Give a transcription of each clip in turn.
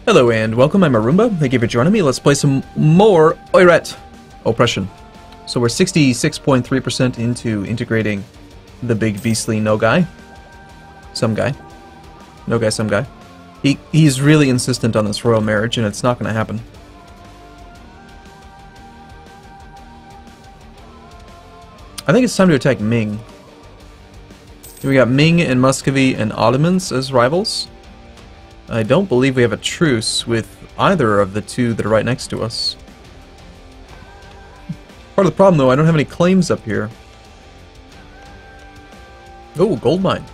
Hello and welcome, I'm Arumba. Thank you for joining me. Let's play some more Oirat Oppression. So we're 66.3% into integrating the big beastly no guy. Some guy. No guy, some guy. He's really insistent on this royal marriage and it's not going to happen. I think it's time to attack Ming. We got Ming and Muscovy and Ottomans as rivals. I don't believe we have a truce with either of the two that are right next to us. Part of the problem, though, I don't have any claims up here. Oh, gold mine.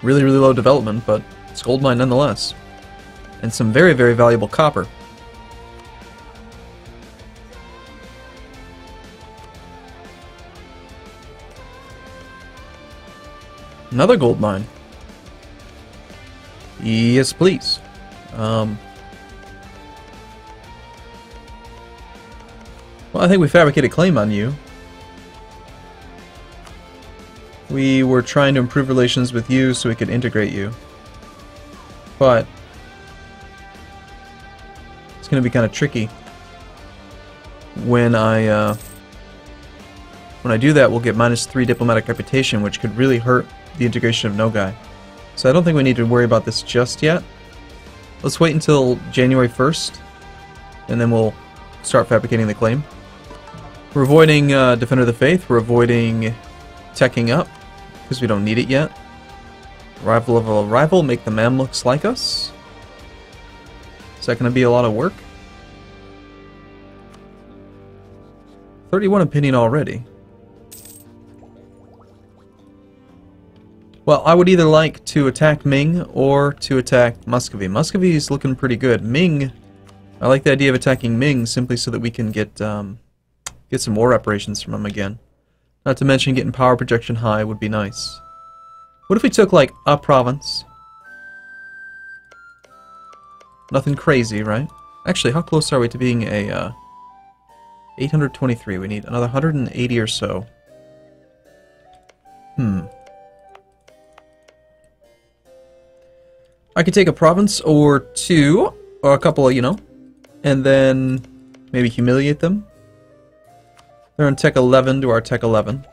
Really, really low development, but it's gold mine nonetheless. And some very, very valuable copper. Another gold mine. Yes, please. Well, I think we fabricated a claim on you. We were trying to improve relations with you so we could integrate you. But it's going to be kind of tricky. When I do that, we'll get -3 diplomatic reputation, which could really hurt the integration of Nogai. So I don't think we need to worry about this just yet. Let's wait until January 1st, and then we'll start fabricating the claim. We're avoiding Defender of the Faith, we're avoiding teching up, because we don't need it yet. Rival of a rival, make the Mamluks like us. Is that going to be a lot of work? 31 opinion already. Well, I would either like to attack Ming or to attack Muscovy. Muscovy is looking pretty good. Ming, I like the idea of attacking Ming simply so that we can get some war reparations from him again. Not to mention getting power projection high would be nice. What if we took like a province? Nothing crazy, right? Actually, how close are we to being a 823? We need another 180 or so. I could take a province or two, or a couple, you know, and then maybe humiliate them. They're on Tech 11 to our Tech 11.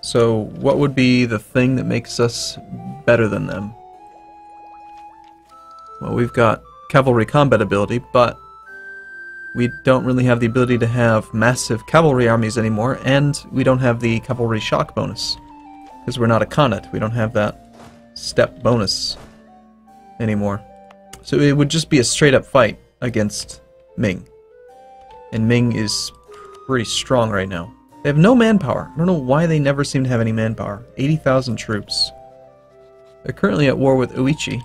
So what would be the thing that makes us better than them? Well, we've got cavalry combat ability, but we don't really have the ability to have massive cavalry armies anymore, and we don't have the cavalry shock bonus, because we're not a Khanate. We don't have that step bonus anymore. So it would just be a straight up fight against Ming. And Ming is pretty strong right now. They have no manpower. I don't know why they never seem to have any manpower. 80,000 troops. They're currently at war with Uichi,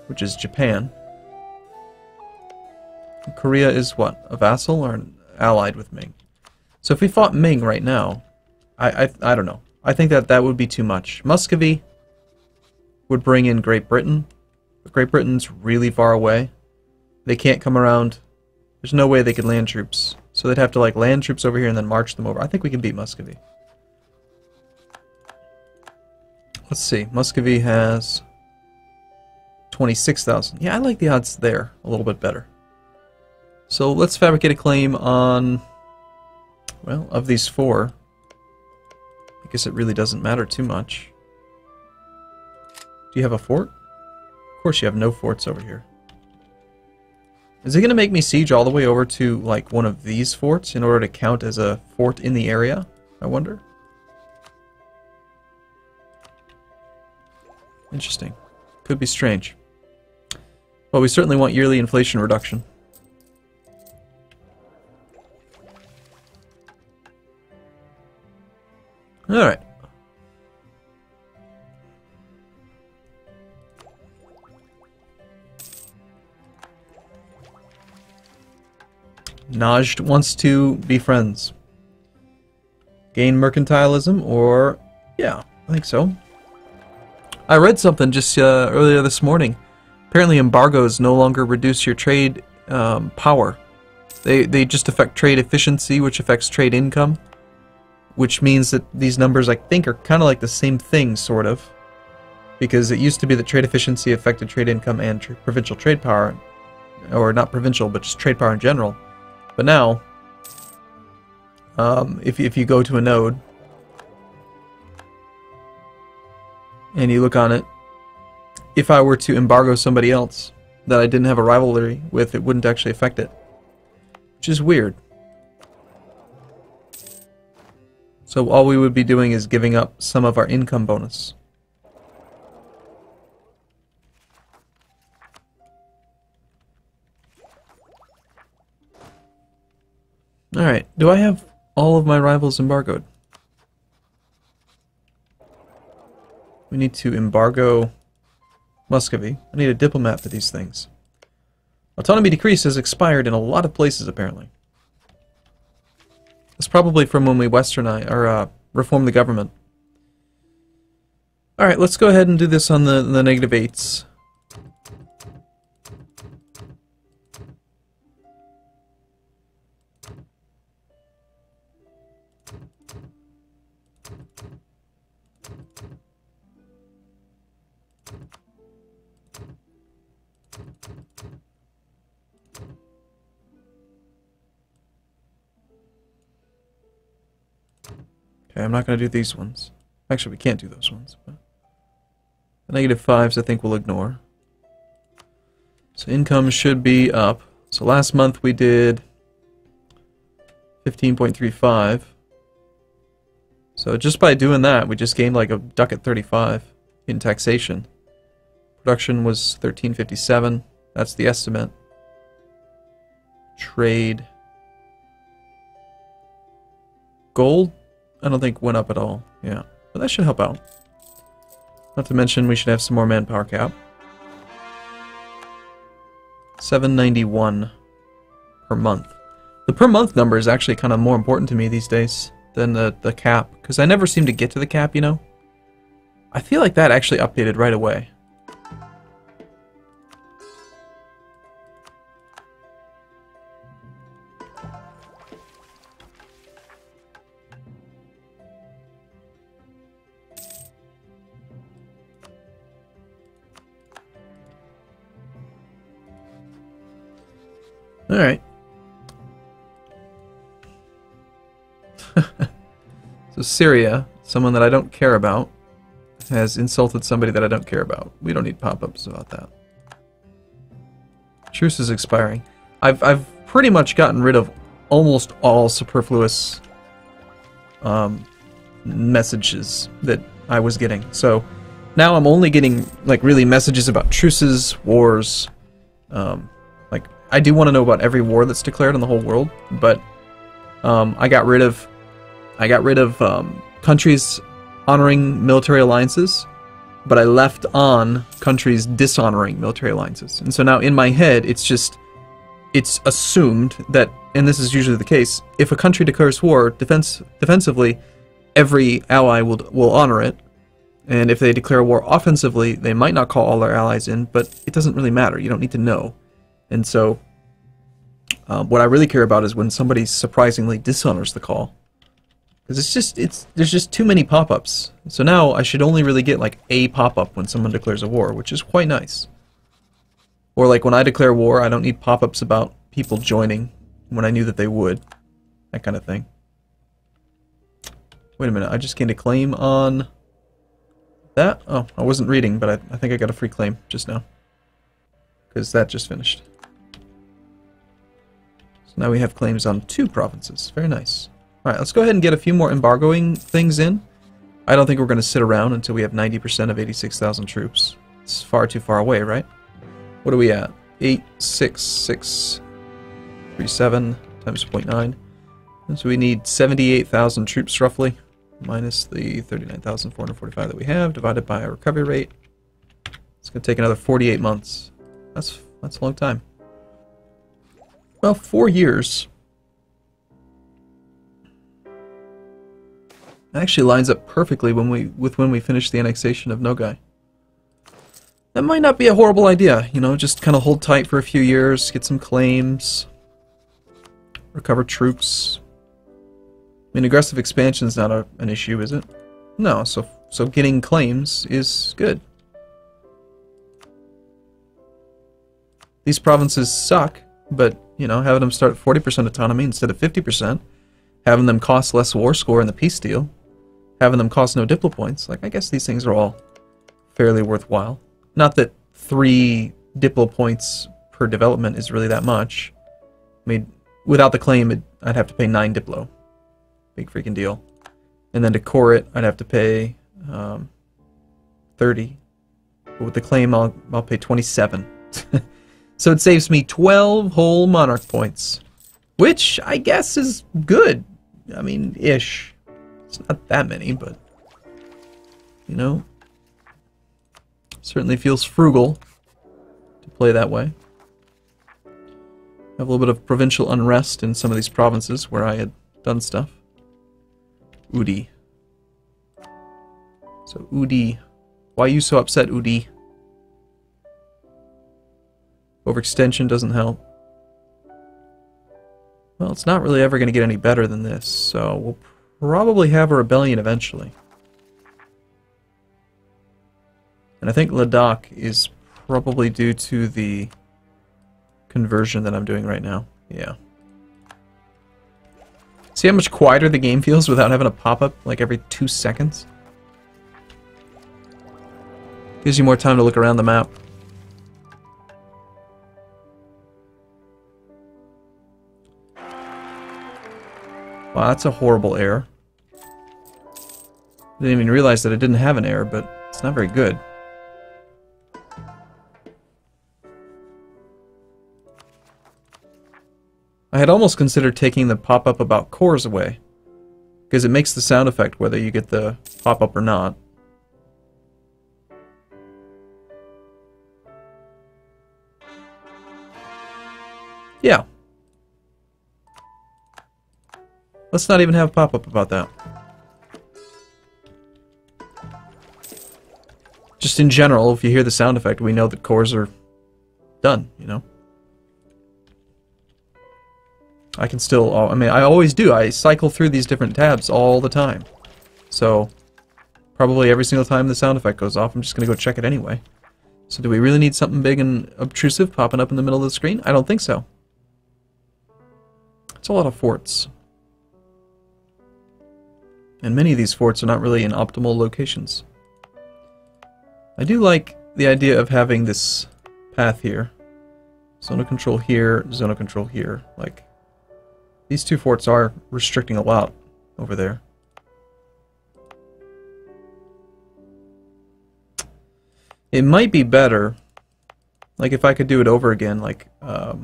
which is Japan. Korea is what? A vassal or an allied with Ming? So if we fought Ming right now, I don't know. I think that would be too much. Muscovy would bring in Great Britain, but Great Britain's really far away. They can't come around. There's no way they could land troops. So they'd have to like land troops over here and then march them over. I think we can beat Muscovy. Let's see. Muscovy has 26,000. Yeah, I like the odds there a little bit better. So let's fabricate a claim on, well, of these four. I guess it really doesn't matter too much. Do you have a fort? Of course you have no forts over here. Is it going to make me siege all the way over to like one of these forts in order to count as a fort in the area? I wonder. Interesting. Could be strange. Well, we certainly want yearly inflation reduction. Alright. Najd wants to be friends. Gain mercantilism, or... yeah, I think so. I read something just earlier this morning. Apparently embargoes no longer reduce your trade power. They just affect trade efficiency, which affects trade income. which means that these numbers, I think, are kind of like the same thing, sort of. Because it used to be that trade efficiency affected trade income and provincial trade power. Or not provincial, but just trade power in general. But now, if you go to a node, and you look on it, if I were to embargo somebody else that I didn't have a rivalry with, it wouldn't actually affect it. Which is weird. So all we would be doing is giving up some of our income bonus. Alright, do I have all of my rivals embargoed? We need to embargo Muscovy. I need a diplomat for these things. Autonomy decrease has expired in a lot of places, apparently. It's probably from when we westernize, or reformed the government. Alright, let's go ahead and do this on the -8s. Okay, I'm not going to do these ones. Actually, we can't do those ones. But the -5s I think we'll ignore. So income should be up. So last month we did 15.35. So just by doing that, we just gained like a ducat 35 in taxation. Production was 1357. That's the estimate. Trade. Gold, I don't think went up at all. Yeah, but that should help out. Not to mention we should have some more manpower cap. 791 per month. The per month number is actually kind of more important to me these days than the cap, because I never seem to get to the cap, you know? I feel like that actually updated right away. Alright. So Syria, someone that I don't care about, has insulted somebody that I don't care about. We don't need pop-ups about that. Truce is expiring. I've pretty much gotten rid of almost all superfluous messages that I was getting. So now I'm only getting like really messages about truces, wars. Like I do want to know about every war that's declared in the whole world, but I got rid of countries honoring military alliances, but I left on countries dishonoring military alliances. And so now in my head, it's assumed that, and this is usually the case, if a country declares war defensively, every ally will honor it. And if they declare war offensively, they might not call all their allies in, but it doesn't really matter. You don't need to know. And so what I really care about is when somebody surprisingly dishonors the call. Because there's just too many pop-ups. So now I should only really get like a pop-up when someone declares a war, which is quite nice. Or like when I declare war, I don't need pop-ups about people joining when I knew that they would. That kind of thing. Wait a minute, I just gained a claim on that? Oh, I wasn't reading, but I think I got a free claim just now. Because that just finished. So now we have claims on 2 provinces. Very nice. Alright, let's go ahead and get a few more embargoing things in. I don't think we're going to sit around until we have 90% of 86,000 troops. It's far too far away, right? What are we at? 86637 times 0.9. And so we need 78,000 troops roughly, minus the 39,445 that we have, divided by our recovery rate. It's going to take another 48 months. That's a long time. Well, 4 years. That actually lines up perfectly with when we finish the annexation of Nogai. That might not be a horrible idea, you know, just kind of hold tight for a few years, get some claims, recover troops, mean, aggressive expansion is not an issue, is it? No, so getting claims is good. These provinces suck, but, you know, having them start at 40% autonomy instead of 50%, having them cost less war score in the peace deal, having them cost no diplo points, like, I guess these things are all fairly worthwhile. Not that 3 diplo points per development is really that much. I mean, without the claim, I'd have to pay 9 diplo. Big freaking deal. And then to core it, I'd have to pay 30. But with the claim, I'll pay 27. So it saves me 12 whole monarch points, which I guess is good. I mean, ish. It's not that many, but, you know, certainly feels frugal to play that way. Have a little bit of provincial unrest in some of these provinces where I had done stuff. Udi. So, Udi. Why are you so upset, Udi? Overextension doesn't help. Well, it's not really ever going to get any better than this, so we'll probably have a rebellion eventually. And I think Ladakh is probably due to the conversion that I'm doing right now. Yeah. See how much quieter the game feels without having a pop-up like every 2 seconds? Gives you more time to look around the map. Wow, that's a horrible error. Didn't even realize that it didn't have an error, but it's not very good. I had almost considered taking the pop-up about cores away, because it makes the sound effect whether you get the pop-up or not. Yeah. Let's not even have a pop-up about that. Just in general, if you hear the sound effect, we know that cores are done, you know? I can still, I mean, I always do. I cycle through these different tabs all the time. So, probably every single time the sound effect goes off, I'm just going to go check it anyway. So do we really need something big and obtrusive popping up in the middle of the screen? I don't think so. It's a lot of forts. And many of these forts are not really in optimal locations. I do like the idea of having this path here. Zone of control here, zone of control here. Like, these 2 forts are restricting a lot over there. It might be better, like if I could do it over again, like a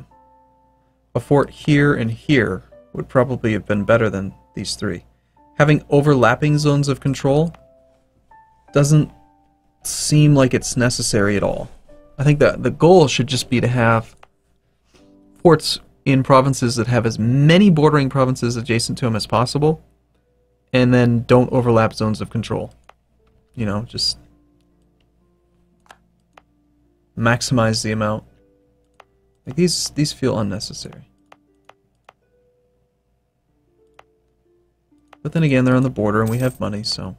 fort here and here would probably have been better than these 3. Having overlapping zones of control doesn't seem like it's necessary at all. I think that the goal should just be to have forts in provinces that have as many bordering provinces adjacent to them as possible, and then don't overlap zones of control. You know, just maximize the amount. Like these feel unnecessary. But then again, they're on the border and we have money, so.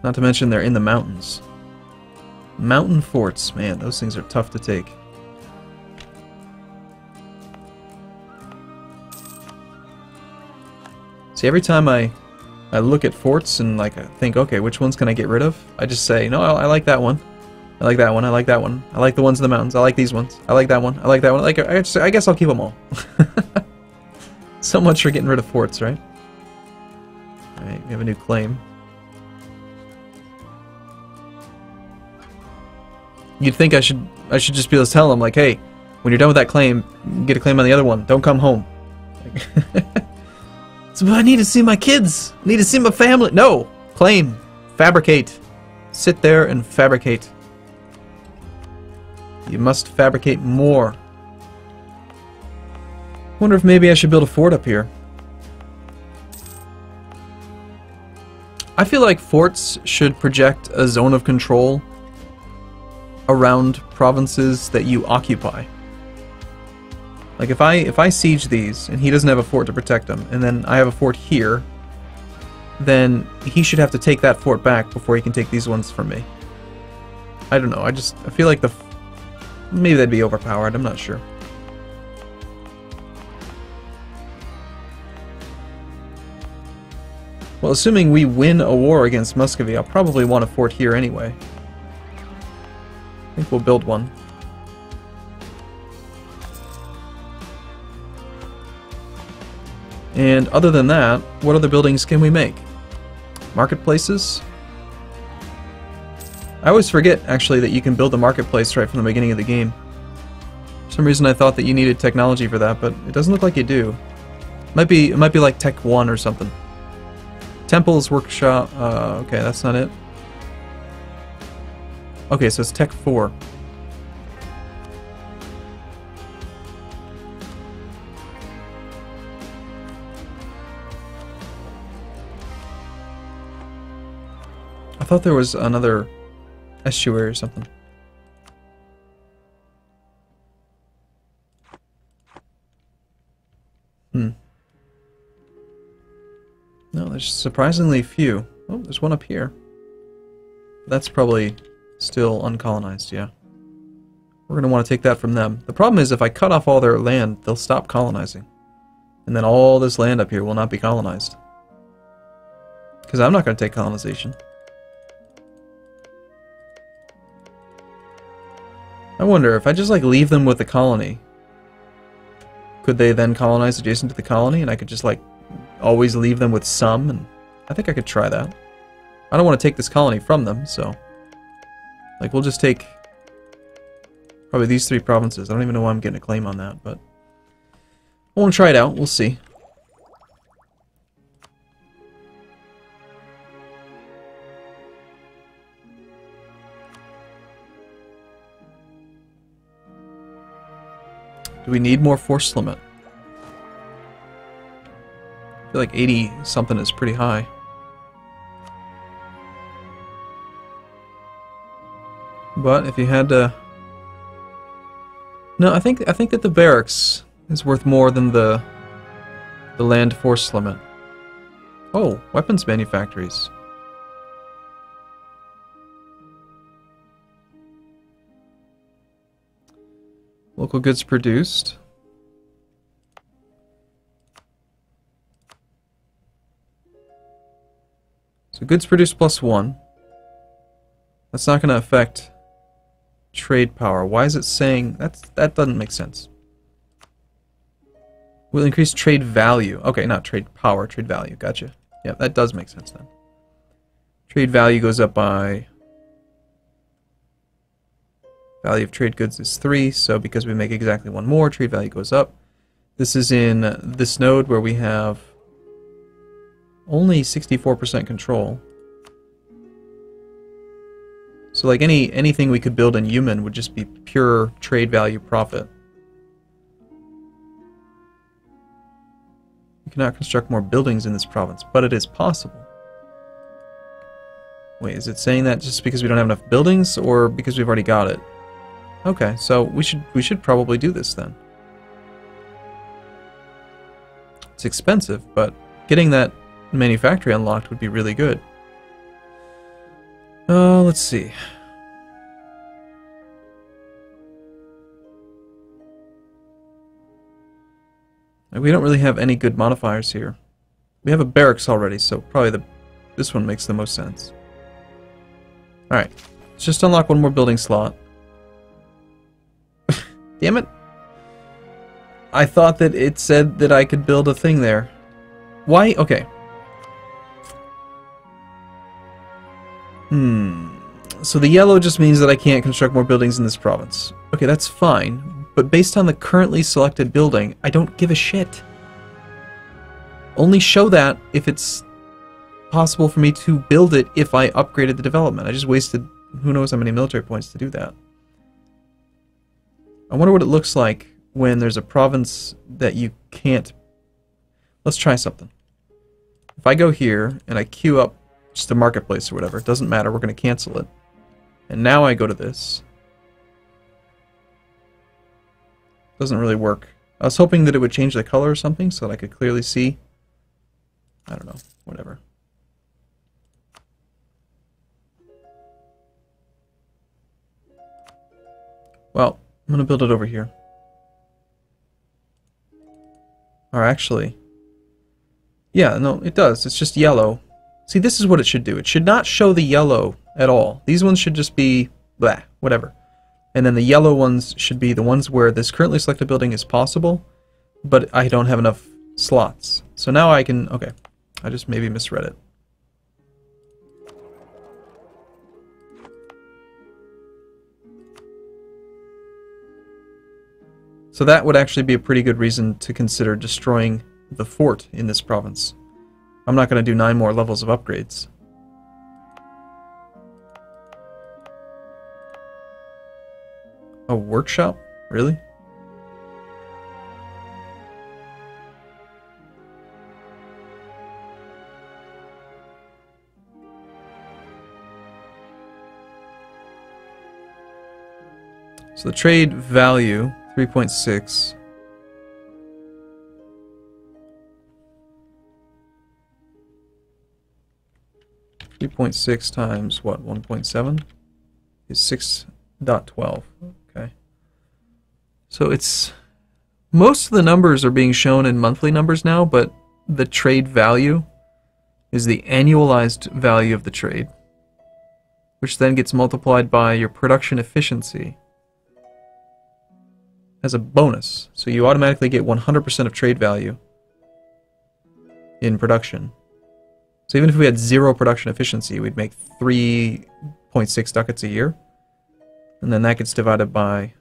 Not to mention they're in the mountains. Mountain forts, man, those things are tough to take. See, every time I look at forts and like I think, okay, which ones can I get rid of? I just say, no, I like that one. I like that one. I like that one. I like the ones in the mountains. I like these ones. I like that one. I like that one. Like I guess I'll keep them all. So much for getting rid of forts, right? All right, we have a new claim. You'd think I should just be able to tell them, like, hey, when you're done with that claim, get a claim on the other one. Don't come home. So, but I need to see my kids. I need to see my family. No, claim, fabricate, sit there and fabricate. You must fabricate more. Wonder if maybe I should build a fort up here. I feel like forts should project a zone of control around provinces that you occupy. Like if I siege these and he doesn't have a fort to protect them, and then I have a fort here, then he should have to take that fort back before he can take these ones from me. I don't know. I feel like maybe that'd be overpowered. I'm not sure. Well, assuming we win a war against Muscovy, I'll probably want a fort here anyway. I think we'll build one. And other than that, what other buildings can we make? Marketplaces? I always forget, actually, that you can build a marketplace right from the beginning of the game. For some reason I thought that you needed technology for that, but it doesn't look like you do. It might be like Tech 1 or something. Temples, Workshop, okay, that's not it. Okay, so it's Tech 4. I thought there was another estuary or something. No, there's surprisingly few. Oh, there's one up here. That's probably still uncolonized, yeah. We're going to want to take that from them. The problem is if I cut off all their land, they'll stop colonizing. And then all this land up here will not be colonized. Because I'm not going to take colonization. I wonder, if I just like leave them with the colony, could they then colonize adjacent to the colony and I could just like always leave them with some? And I think I could try that. I don't want to take this colony from them, so like we'll just take probably these 3 provinces. I don't even know why I'm getting a claim on that, but I want to try it out. We'll see. Do we need more force limit? I feel like 80 something is pretty high. But if you had to... No, I think that the barracks is worth more than the land force limit. Oh, weapons manufactories. Local goods produced. So goods produced +1. That's not going to affect trade power. Why is it saying that doesn't make sense? Will increase trade value. Okay, not trade power, trade value. Gotcha. Yeah, that does make sense then. Trade value goes up by... Value of trade goods is 3, so because we make exactly 1 more, trade value goes up. This is in this node where we have only 64% control. So like anything we could build in human would just be pure trade value profit. We cannot construct more buildings in this province, but it is possible. Wait, is it saying that just because we don't have enough buildings, or because we've already got it? Okay, so we should probably do this then. It's expensive, but getting that manufactory unlocked would be really good. Let's see. We don't really have any good modifiers here. We have a barracks already, so probably this one makes the most sense. Alright, let's just unlock 1 more building slot. Damn it. I thought that it said that I could build a thing there. Why? Okay. So the yellow just means that I can't construct more buildings in this province. Okay, that's fine. But based on the currently selected building, I don't give a shit. Only show that if it's possible for me to build it if I upgraded the development. I just wasted who knows how many military points to do that. I wonder what it looks like when there's a province that you can't... Let's try something. If I go here and I queue up just a marketplace or whatever, it doesn't matter, we're going to cancel it. And now I go to this. Doesn't really work. I was hoping that it would change the color or something so that I could clearly see. I don't know, whatever. Well, I'm going to build it over here. Or actually, yeah, no, it does. It's just yellow. See, this is what it should do. It should not show the yellow at all. These ones should just be blah, whatever. And then the yellow ones should be the ones where this currently selected building is possible, but I don't have enough slots. So now I can, okay, I just maybe misread it. So that would actually be a pretty good reason to consider destroying the fort in this province. I'm not going to do 9 more levels of upgrades. A workshop? Really? So the trade value, 3.6. .6 times what? 1.7 is 6.12. Okay. So it's most of the numbers are being shown in monthly numbers now, but the trade value is the annualized value of the trade, which then gets multiplied by your production efficiency as a bonus. So you automatically get 100% of trade value in production. So even if we had 0 production efficiency, we'd make 3.6 ducats a year. And then that gets divided by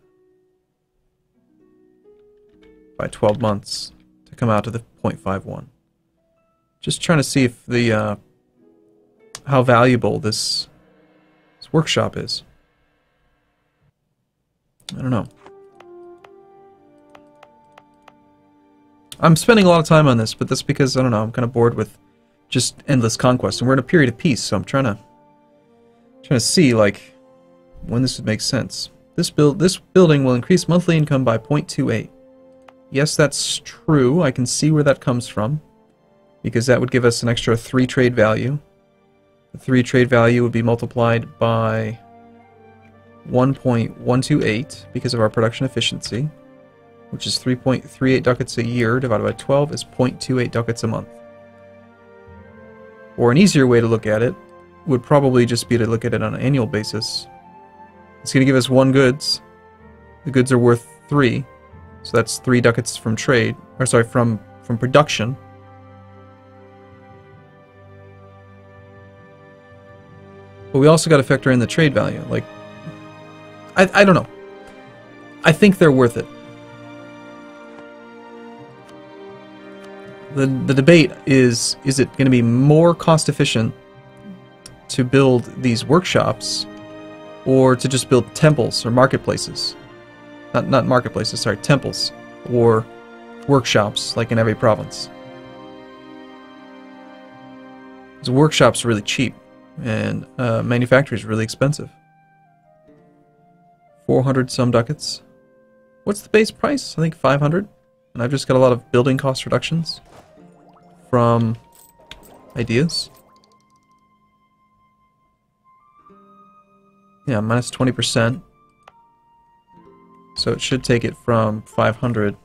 12 months to come out to the 0.51. Just trying to see if the how valuable this workshop is. I don't know. I'm spending a lot of time on this, but that's because, I don't know, I'm kind of bored with just endless conquest, and we're in a period of peace, so I'm trying to see, like, when this would make sense. This building will increase monthly income by 0.28. Yes, that's true. I can see where that comes from, because that would give us an extra 3 trade value. The 3 trade value would be multiplied by 1.128 because of our production efficiency, which is 3.38 ducats a year divided by 12 is 0.28 ducats a month. Or an easier way to look at it would probably just be to look at it on an annual basis. It's going to give us 1 goods. The goods are worth 3, so that's 3 ducats from trade, or sorry, from production. But we also got to factor in the trade value. Like, I don't know. I think they're worth it. The debate is it going to be more cost efficient to build these workshops or to just build temples or marketplaces? Not marketplaces, sorry, temples or workshops like in every province. Because workshops are really cheap and manufacturing is really expensive. 400 some ducats. What's the base price? I think 500. And I've just got a lot of building cost reductions from ideas. Yeah, minus 20%. So it should take it from 500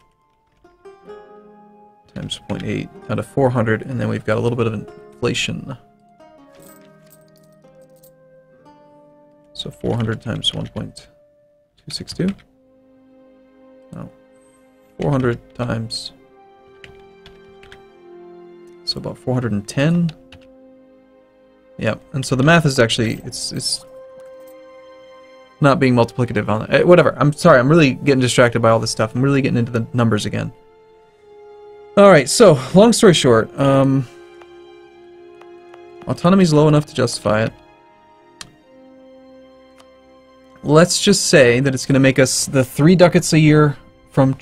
times 0.8 down to 400, and then we've got a little bit of inflation. So 400 times 1.262. No. 400 times... So about 410. Yep, and so the math is actually, it's not being multiplicative on it. Whatever, I'm sorry, I'm really getting distracted by all this stuff. I'm really getting into the numbers again. Alright, so, long story short, autonomy's low enough to justify it. Let's just say that it's going to make us the 3 ducats a year from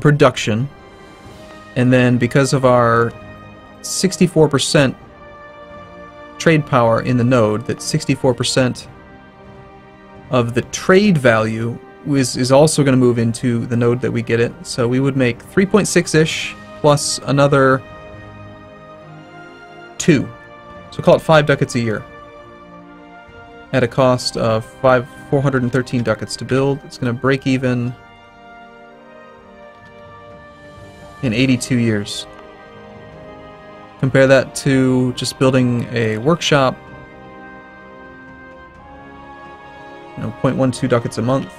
production, and then because of our 64% trade power in the node, that 64% of the trade value is also going to move into the node that we get it. So we would make 3.6-ish plus another 2. So call it 5 ducats a year. At a cost of 413 ducats to build. It's going to break even in 82 years. Compare that to just building a workshop. 0.12 ducats a month.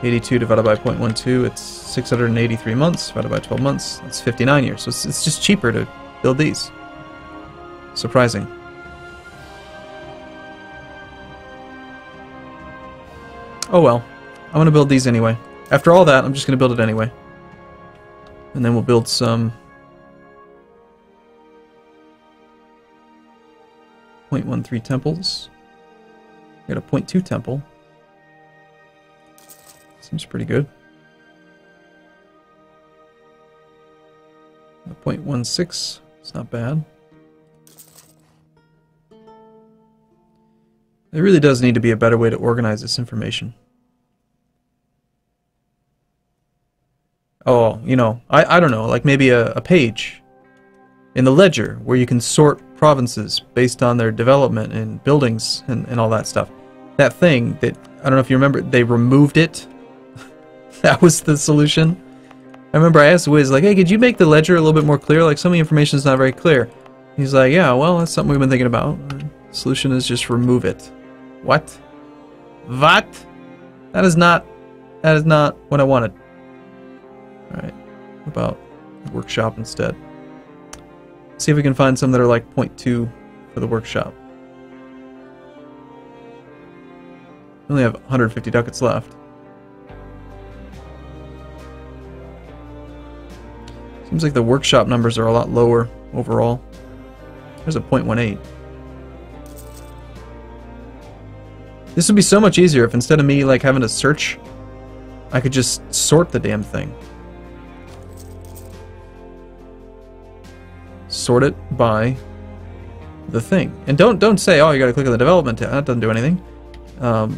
82 divided by 0.12, it's 683 months. Divided by 12 months, that's 59 years. So it's just cheaper to build these. Surprising. Oh well. I'm going to build these anyway. After all that, I'm just going to build it anyway. And then we'll build some 0.13 temples. We got a 0.2 temple. Seems pretty good. A 0.16. It's not bad. There really does need to be a better way to organize this information. Oh, you know, I don't know, like maybe a page in the ledger where you can sort provinces based on their development and buildings and all that stuff. That thing that, I don't know if you remember, they removed it. That was the solution. I remember I asked Wiz, like, hey, could you make the ledger a little bit more clear? Like, some of the information is not very clear. He's like, yeah, well, that's something we've been thinking about. The solution is just remove it. What? What? That is not what I wanted. Alright, what about workshop instead? See if we can find some that are like 0.2 for the workshop. We only have 150 ducats left. Seems like the workshop numbers are a lot lower overall. There's a 0.18. This would be so much easier if instead of me like having to search, I could just sort the damn thing. Sort it by the thing. And don't say, oh, you gotta click on the development tab. That doesn't do anything.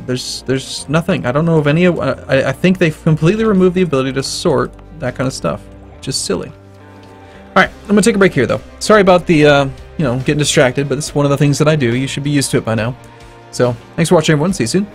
There's nothing. I don't know of any of... I think they've completely removed the ability to sort that kind of stuff. Just silly. Alright, I'm gonna take a break here though. Sorry about the, you know, getting distracted, but it's one of the things that I do. You should be used to it by now. So, thanks for watching everyone. See you soon.